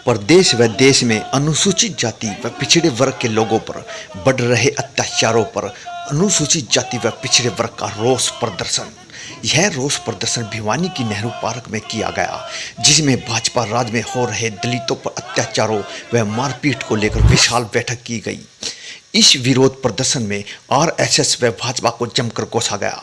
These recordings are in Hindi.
प्रदेश व देश में अनुसूचित जाति व पिछड़े वर्ग के लोगों पर बढ़ रहे अत्याचारों पर अनुसूचित जाति व पिछड़े वर्ग का रोष प्रदर्शन। यह रोष प्रदर्शन भिवानी की नेहरू पार्क में किया गया, जिसमें भाजपा राज में हो रहे दलितों पर अत्याचारों व मारपीट को लेकर विशाल बैठक की गई। इस विरोध प्रदर्शन में आरएसएस व भाजपा को जमकर कोसा गया।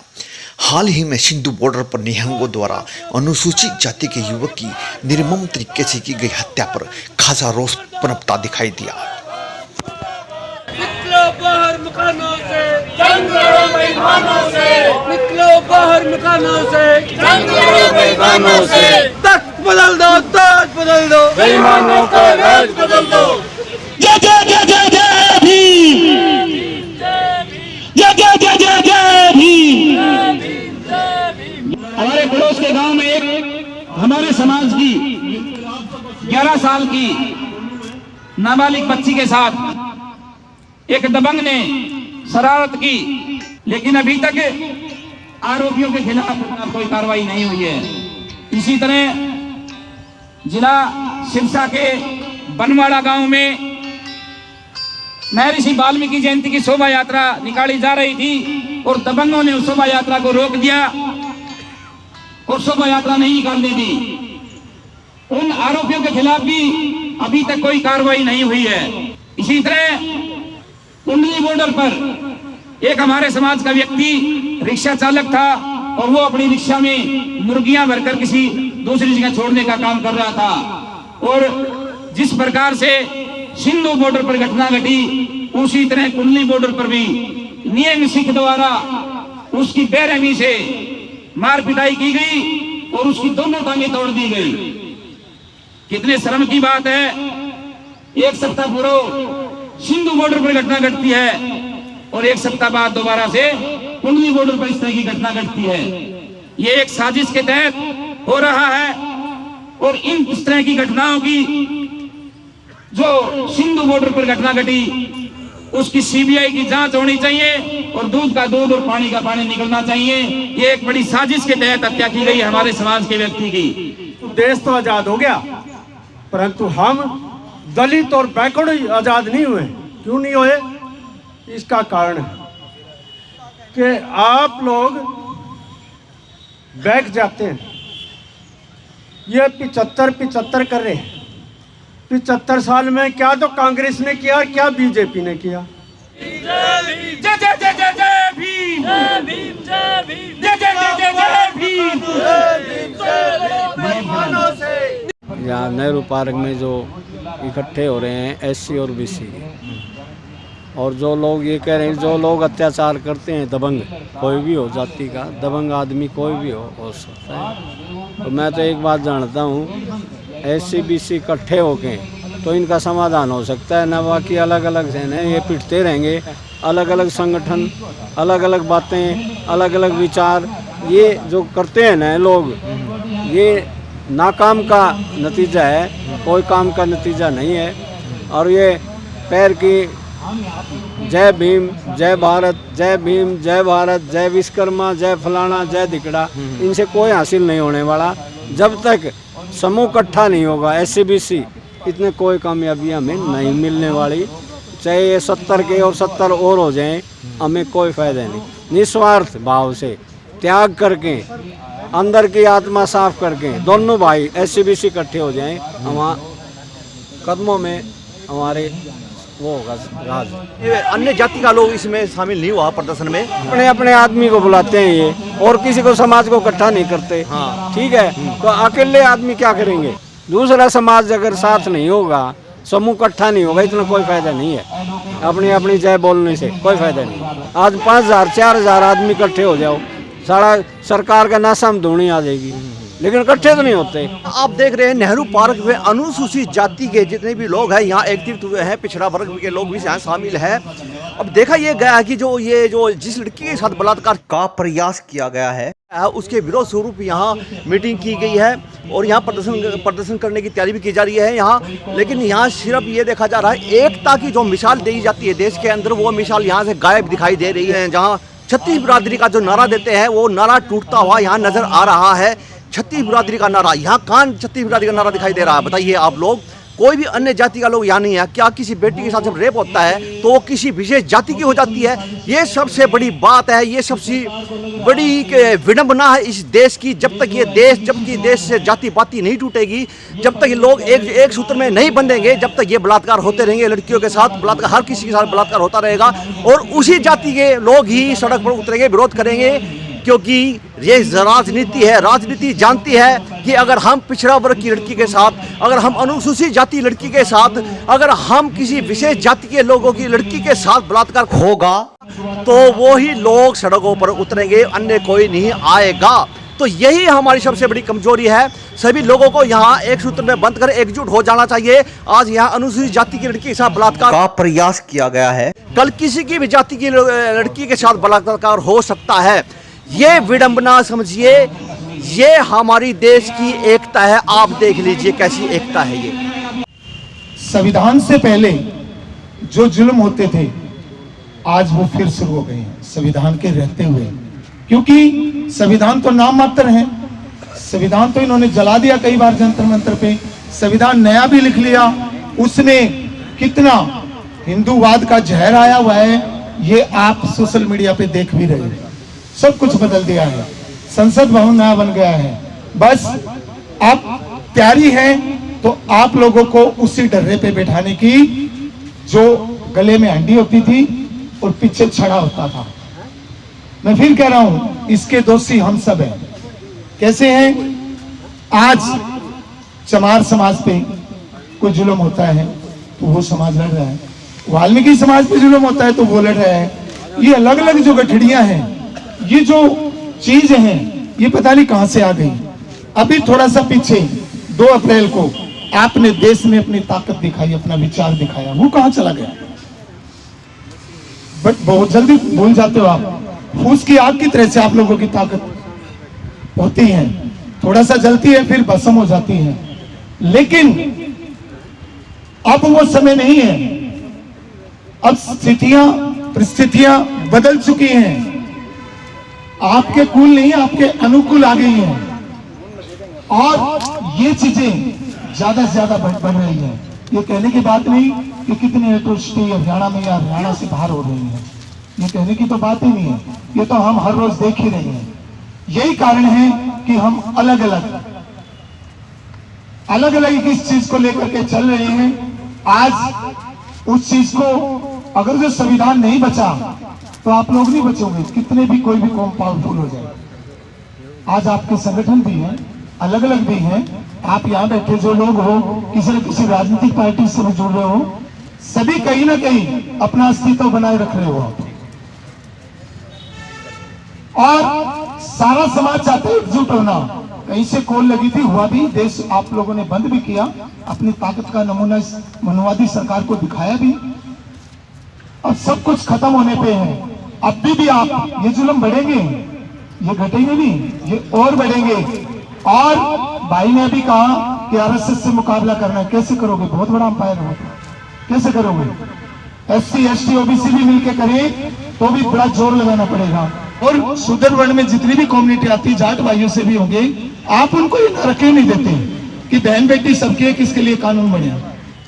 हाल ही में सिंधु बॉर्डर पर निहंगों द्वारा अनुसूचित जाति के युवक की निर्मम तरीके से की गई हत्या पर खासा रोष पनपता दिखाई दिया। निकलो बाहर मकानों से, जंग लड़ो बेईमानों से। निकलो बाहर मकानों से, जंग लड़ो बेईमानों से। तख्त बदल दो, ताज बदल दो, बेईमानों का राज बदल दो। जय जय जय जय जय भीम, जय जय जय जय जय भीम। हमारे पड़ोस के गांव में एक हमारे समाज की 11 साल की नाबालिग बच्ची के साथ एक दबंग ने शरारत की, लेकिन अभी तक आरोपियों के खिलाफ कोई कार्रवाई नहीं हुई है। इसी तरह जिला सिरसा के बनवाड़ा गांव में महर्षि वाल्मीकि जयंती की शोभा यात्रा निकाली जा रही थी और दबंगों ने उस शोभा यात्रा को रोक दिया और शोभा यात्रा नहीं निकालने दी। उन आरोपियों के खिलाफ भी अभी तक कोई कार्रवाई नहीं हुई है। इसी तरह कुंडली बॉर्डर पर एक हमारे समाज का व्यक्ति रिक्शा चालक था और वो अपनी रिक्शा में मुर्गियां भरकर किसी दूसरी जगह छोड़ने का काम कर रहा था और जिस प्रकार से सिंधु बॉर्डर पर घटना घटी, उसी तरह कुंडली बॉर्डर पर भी नियम सिख द्वारा उसकी बेरहमी से मार पिटाई की गई और उसकी दोनों टांगें तोड़ दी गई। कितने शर्म की बात है, एक सप्ताह पूर्व सिंधु बॉर्डर पर घटना घटती है और एक सप्ताह बाद दोबारा से कुंडली बॉर्डर पर इस तरह की घटना घटती है। ये एक साजिश के तहत हो रहा है और इस तरह की घटनाओं की जो सिंधु बॉर्डर पर घटना घटी उसकी सीबीआई की जांच होनी चाहिए और दूध का दूध और पानी का पानी निकलना चाहिए। ये एक बड़ी साजिश के तहत हत्या की गई हमारे समाज के व्यक्ति की। देश तो आजाद हो गया, परंतु हम दलित और बैकवर्ड आजाद नहीं हुए। क्यों नहीं हुए? इसका कारण है कि आप लोग बैक जाते हैं। ये 75 कर रहे हैं। 75 साल में क्या तो कांग्रेस ने किया, क्या बीजेपी ने किया। जय जय जय जय जय भीम, जय भीम जय भीम, जय जय जय जय भीम, बेईमानों से। यहाँ नेहरू पार्क में जो इकट्ठे हो रहे हैं एससी और बीसी और जो लोग ये कह रहे हैं, जो लोग अत्याचार करते हैं, दबंग कोई भी हो जाति का, दबंग आदमी कोई भी हो सकता है। तो मैं तो एक बात जानता हूँ, एससी बीसी इकट्ठे होके तो इनका समाधान हो सकता है, न बाकी अलग अलग से ये पिटते रहेंगे। अलग अलग संगठन, अलग अलग बातें, अलग अलग विचार, ये जो करते हैं ना लोग, ये नाकाम का नतीजा है, कोई काम का नतीजा नहीं है। और ये पैर की जय भीम, जय भारत, जय भीम, जय भारत, जय विश्वकर्मा, जय फलाना, जय धिकड़ा, इनसे कोई हासिल नहीं होने वाला। जब तक समूह इकट्ठा नहीं होगा एससीबीसी, इतने कोई कामयाबी हमें नहीं मिलने वाली। चाहे ये 70 के और 70 और हो जाएं, हमें कोई फायदा नहीं। निस्वार्थ भाव से त्याग करके, अंदर की आत्मा साफ करके दोनों भाई एससीबीसी इकट्ठे हो जाएं, हम कदमों में हमारे वो होगा राज। अन्य जाति का लोग इसमें शामिल नहीं हुआ प्रदर्शन में? अपने अपने आदमी को बुलाते हैं ये, और किसी को समाज को इकट्ठा नहीं करते। हाँ ठीक है, तो अकेले आदमी क्या करेंगे? दूसरा समाज अगर साथ नहीं होगा, समूह इकट्ठा नहीं होगा, इतना कोई फायदा नहीं है। अपनी अपनी जय बोलने से कोई फायदा नहीं। आज 5000 4000 आदमी इकट्ठे हो जाओ, सारा सरकार का नासम धोनी आ जाएगी, लेकिन इकट्ठे तो नहीं होते। आप देख रहे हैं नेहरू पार्क में अनुसूचित जाति के जितने भी लोग हैं यहाँ एकत्रित हुए हैं, पिछड़ा वर्ग के लोग भी यहाँ शामिल हैं। अब देखा ये गया है कि जो जिस लड़की के साथ बलात्कार का प्रयास किया गया है, उसके विरोध स्वरूप यहाँ मीटिंग की गई है और यहाँ प्रदर्शन करने की तैयारी भी की जा रही है यहाँ। लेकिन यहाँ सिर्फ ये देखा जा रहा है, एकता की जो मिसाल दी जाती है देश के अंदर, वो मिसाल यहाँ से गायब दिखाई दे रही है। जहाँ छत्तीस बिरादरी का जो नारा देते हैं, वो नारा टूटता हुआ यहाँ नजर आ रहा है। छत्तीस बिरादरी का नारा, यहाँ कहाँ छत्तीस बिरादरी का नारा दिखाई दे रहा है? बताइए आप लोग। कोई भी अन्य जाति का लोग यहाँ नहीं है। क्या किसी बेटी के साथ जब रेप होता है तो वो किसी विशेष जाति की हो जाती है? ये सबसे बड़ी बात है, ये सबसे बड़ी विडंबना है इस देश की। जब तक देश से जाति पाति नहीं टूटेगी, जब तक ये लोग एक सूत्र में नहीं बंधेंगे, जब तक ये बलात्कार होते रहेंगे, लड़कियों के साथ बलात्कार, हर किसी के साथ बलात्कार होता रहेगा और उसी जाति के लोग ही सड़क पर उतरेंगे, विरोध करेंगे। क्योंकि ये राजनीति है, राजनीति जानती है कि अगर हम पिछड़ा वर्ग की लड़की के साथ, अगर हम अनुसूचित जाति लड़की के साथ, अगर हम किसी विशेष जाति के लोगों की लड़की के साथ बलात्कार होगा तो वो ही लोग सड़कों पर उतरेंगे, अन्य कोई नहीं आएगा। तो यही हमारी सबसे बड़ी कमजोरी है। सभी लोगों को यहाँ एक सूत्र में बंद कर एकजुट हो जाना चाहिए। आज यहाँ अनुसूचित जाति की लड़की के साथ बलात्कार का प्रयास किया गया है, कल किसी की भी जाति की लड़की के साथ बलात्कार हो सकता है। ये विडंबना समझिए, ये हमारी देश की एकता है। आप देख लीजिए कैसी एकता है ये। संविधान से पहले जो जुल्म होते थे आज वो फिर शुरू हो गए हैं संविधान के रहते हुए, क्योंकि संविधान तो नाम मात्र है। संविधान तो इन्होंने जला दिया कई बार जंतर मंतर पे, संविधान नया भी लिख लिया। उसमें कितना हिंदूवाद का जहर आया हुआ है ये आप सोशल मीडिया पे देख भी रहे हैं। सब कुछ बदल दिया है, संसद भवन नया बन गया है। बस आप तैयारी है तो आप लोगों को उसी डर्रे पे बैठाने की जो गले में हंडी होती थी और पीछे छड़ा होता था। मैं फिर कह रहा हूं, इसके दोषी हम सब हैं। कैसे हैं? आज चमार समाज पे कोई जुल्म होता है तो वो समाज लड़ रहा है, वाल्मीकि समाज पे जुल्म होता है तो वो लड़ रहा है। ये अलग अलग जो गठड़ियां हैं, ये जो चीज हैं, ये पता नहीं कहां से आ गई। अभी थोड़ा सा पीछे 2 अप्रैल को आपने देश में अपनी ताकत दिखाई, अपना विचार दिखाया, वो कहां चला गया? बट बहुत जल्दी भूल जाते हो आप। फूस की आग की तरह से आप लोगों की ताकत होती है, थोड़ा सा जलती है फिर भस्म हो जाती है। लेकिन अब वो समय नहीं है, अब स्थितियां परिस्थितियां बदल चुकी हैं। आपके कूल नहीं, आपके अनुकूल आ गई हैं और ये चीजें ज्यादा से ज्यादा बढ़ रही है। ये कहने की बात नहीं कि कितनी एट्रोसिटी हरियाणा में या हरियाणा से बाहर हो रही है, ये कहने की तो बात ही नहीं है। ये तो हम हर रोज देख ही रहे हैं। यही कारण है कि हम अलग अलग इस चीज को लेकर के चल रहे हैं। आज उस चीज को अगर जो संविधान नहीं बचा तो आप लोग नहीं बचोगे, कितने भी कोई भी कौम पावरफुल हो जाए। आज आपके संगठन भी हैं, अलग अलग भी हैं। आप यहाँ बैठे जो लोग हो, किसी न किसी राजनीतिक पार्टी से भी जुड़ रहे हो, सभी कहीं ना कहीं अपना अस्तित्व बनाए रख रहे हो आप। और सारा समाज चाहते हैं एकजुट होना। कहीं से कॉल लगी थी, हुआ भी, देश आप लोगों ने बंद भी किया, अपनी ताकत का नमूना इस मनवादी सरकार को दिखाया भी। अब सब कुछ खत्म होने पे है। अब भी आप ये जुल्म बढ़ेंगे, ये घटेंगे नहीं, ये और बढ़ेंगे। और भाई ने भी कहा कि आरएसएस से मुकाबला करना है। कैसे करोगे? बहुत बड़ा अंपायर हो, कैसे करोगे? एससी एसटी ओबीसी भी मिलकर करें तो भी बड़ा जोर लगाना पड़ेगा। और शूद्र वर्ण में जितनी भी कम्युनिटी आती, जाट भाइयों से भी होंगे, आप उनको ये रखे नहीं देते कि बहन बेटी सबके एक, इसके लिए कानून बने।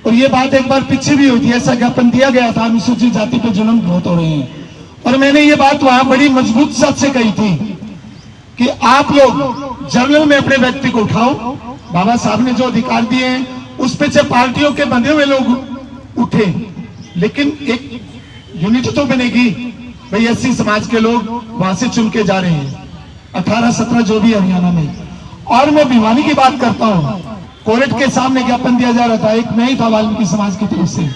और ये बात एक बार पीछे भी हुई थी, ऐसा ज्ञापन दिया गया था, अनुसूचित जाति पे जुल्म बहुत हो रहे हैं। और मैंने ये बात वहां बड़ी मजबूत साथ से कही थी कि आप लोग जर्नल में अपने व्यक्ति को उठाओ। बाबा साहब ने जो अधिकार दिए हैं उस पे चाहे पार्टियों के बंधे हुए लोग उठे, लेकिन एक यूनिटी तो बनेगी। भाई एससी समाज के लोग वहां से चुन के जा रहे हैं, 18-17 जो भी हरियाणा में। और मैं भिवानी की बात करता हूं, कोर्ट के सामने ज्ञापन दिया जा रहा था, एक मैं ही था वाल्मीकि समाज की तरफ से,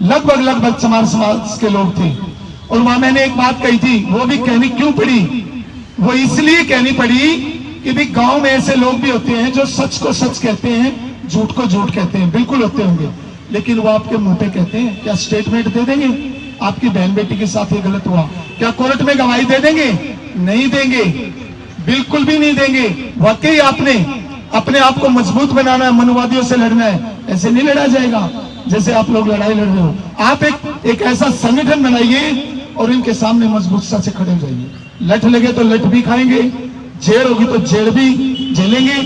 लगभग चमार समाज के लोग थे। और वहां मैंने एक बात कही थी, वो भी कहनी क्यों पड़ी? वो इसलिए कहनी पड़ी कि भाई गांव में ऐसे लोग भी होते हैं जो सच को सच कहते हैं, झूठ को झूठ कहते हैं, बिल्कुल होते होंगे, लेकिन वो आपके मुंह पे कहते हैं। क्या स्टेटमेंट दे देंगे आपकी बहन बेटी के साथ ये गलत हुआ? क्या कोर्ट में गवाही दे देंगे? नहीं देंगे, बिल्कुल भी नहीं देंगे। वाकई आपने अपने आप को मजबूत बनाना है, मनुवादियों से लड़ना है, ऐसे नहीं लड़ा जाएगा जैसे आप लोग लड़ाई लड़ रहे हो। आप एक ऐसा संगठन बनाइए और इनके सामने मजबूत से खड़े हो जाइए। लठ लगे तो लठ भी खाएंगे, जेल होगी तो जेल भी झेलेंगे,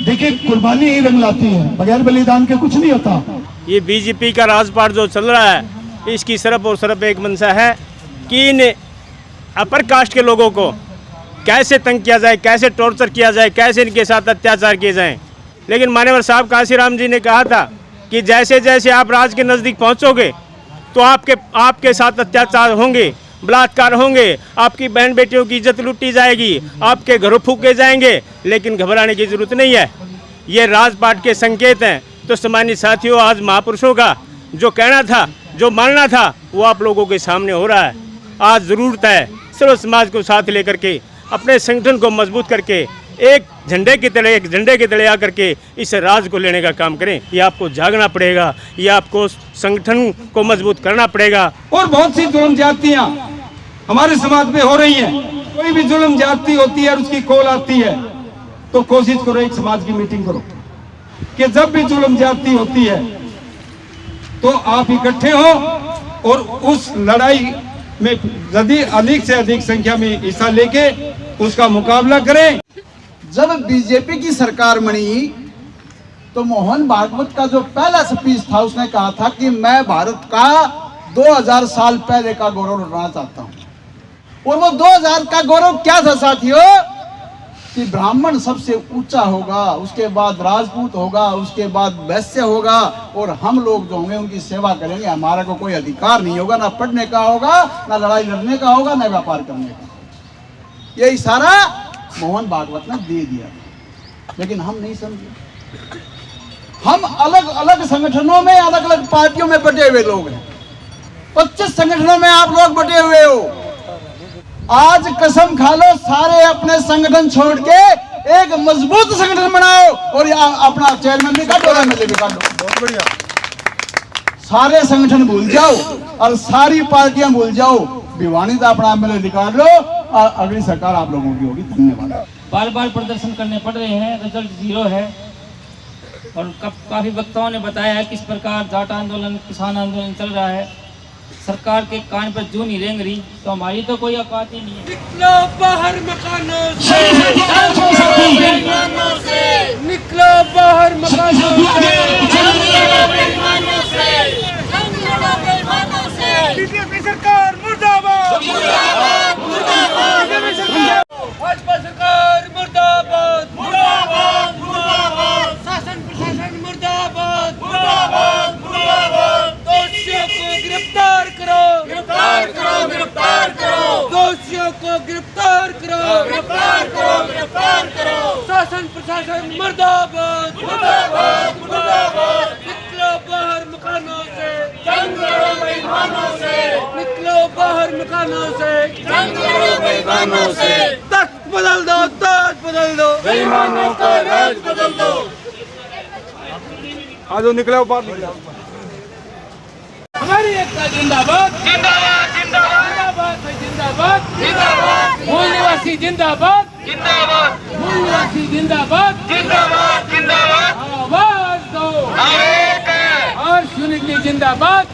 देखिए कुर्बानी ही रंग लाती है, बगैर बलिदान के कुछ नहीं होता। ये बीजेपी का राजपाट जो चल रहा है, इसकी सिर्फ और सिर्फ एक मंशा है कि इन अपर कास्ट के लोगों को कैसे तंग किया जाए, कैसे टॉर्चर किया जाए, कैसे इनके साथ अत्याचार किए जाएं। लेकिन मान्यवर साहब काशीराम जी ने कहा था कि जैसे जैसे आप राज के नज़दीक पहुंचोगे तो आपके साथ अत्याचार होंगे, बलात्कार होंगे, आपकी बहन बेटियों की इज्जत लूटी जाएगी, आपके घरों फूके जाएंगे। लेकिन घबराने की ज़रूरत नहीं है, ये राजपाट के संकेत हैं। तो सम्मानित साथियों, आज महापुरुषों का जो कहना था, जो मानना था, वो आप लोगों के सामने हो रहा है। आज ज़रूरत है सर्व समाज को साथ लेकर के अपने संगठन को मजबूत करके एक झंडे की तले आकर के इस राज को लेने का काम करें। ये आपको जागना पड़ेगा, ये आपको संगठन को मजबूत करना पड़ेगा। और बहुत सी जुल्म जातियां हमारे समाज में हो रही हैं। कोई भी जुल्म जाति होती है और उसकी कॉल आती है तो कोशिश करो एक समाज की मीटिंग करो कि जब भी जुल्म जाति होती है तो आप इकट्ठे हो और उस लड़ाई में यदि अधिक से अधिक संख्या में हिस्सा लेके उसका मुकाबला करें। जब बीजेपी की सरकार बनी तो मोहन भागवत का जो पहला स्पीच था उसने कहा था कि मैं भारत का 2000 साल पहले का गौरव लौटाना चाहता हूं। और वो 2000 का गौरव क्या था साथियों? कि ब्राह्मण सबसे ऊंचा होगा, उसके बाद राजपूत होगा, उसके बाद वैश्य होगा, और हम लोग जो होंगे उनकी सेवा करेंगे। हमारा को कोई अधिकार नहीं होगा, ना पढ़ने का होगा, ना लड़ाई लड़ने का होगा, ना व्यापार करने का। ये इशारा मोहन भागवत ने दे दिया, लेकिन हम नहीं समझे। हम अलग अलग संगठनों में, अलग अलग पार्टियों में बटे हुए लोग हैं। 25 संगठनों में आप लोग बटे हुए हो। आज कसम खा लो, सारे अपने संगठन छोड़ के एक मजबूत संगठन बनाओ और अपना चेयरमैन भी काटो, एमएलए भी काटो। बहुत बढ़िया। सारे संगठन भूल जाओ और सारी पार्टियां भूल जाओ। भिवानी तो अपना एमएलए निकाल लो और अगली सरकार आप लोगों की होगी। धन्यवाद। बार बार प्रदर्शन करने पड़ रहे हैं, रिजल्ट 0 है। और काफी वक्ताओं ने बताया है किस प्रकार जाट आंदोलन, किसान आंदोलन चल रहा है। सरकार के कान पर जूं नहीं रेंग रही तो हमारी तो कोई औकात ही नहीं है। निकलो बाहर मकानों से, निकलो बाहर मकानों से। बीजेपी सरकार मुर्दाबाद, भाजपा सरकार मुर्दाबाद, शासन प्रशासन मुर्दाबाद, दोषियों को गिरफ्तार करो, दोषियों को गिरफ्तार करो, शासन प्रशासन मुर्दाबाद, निकलो बाहर मकानों से, निकलो बाहर मकानों से, तख्त बदल दो, ताज बदल दो, बेईमानों का राज बदल दो। आज निकले बाहर। हमारी एकता जिंदाबाद, जिंदाबाद, जिंदाबाद, जिंदाबाद, जिंदाबाद, मूल निवासी जिंदाबाद, जिंदाबाद, मूल निवासी जिंदाबाद, जिंदाबाद, जिंदाबाद, आवाज दो, हर्ष यूनिटी जिंदाबाद।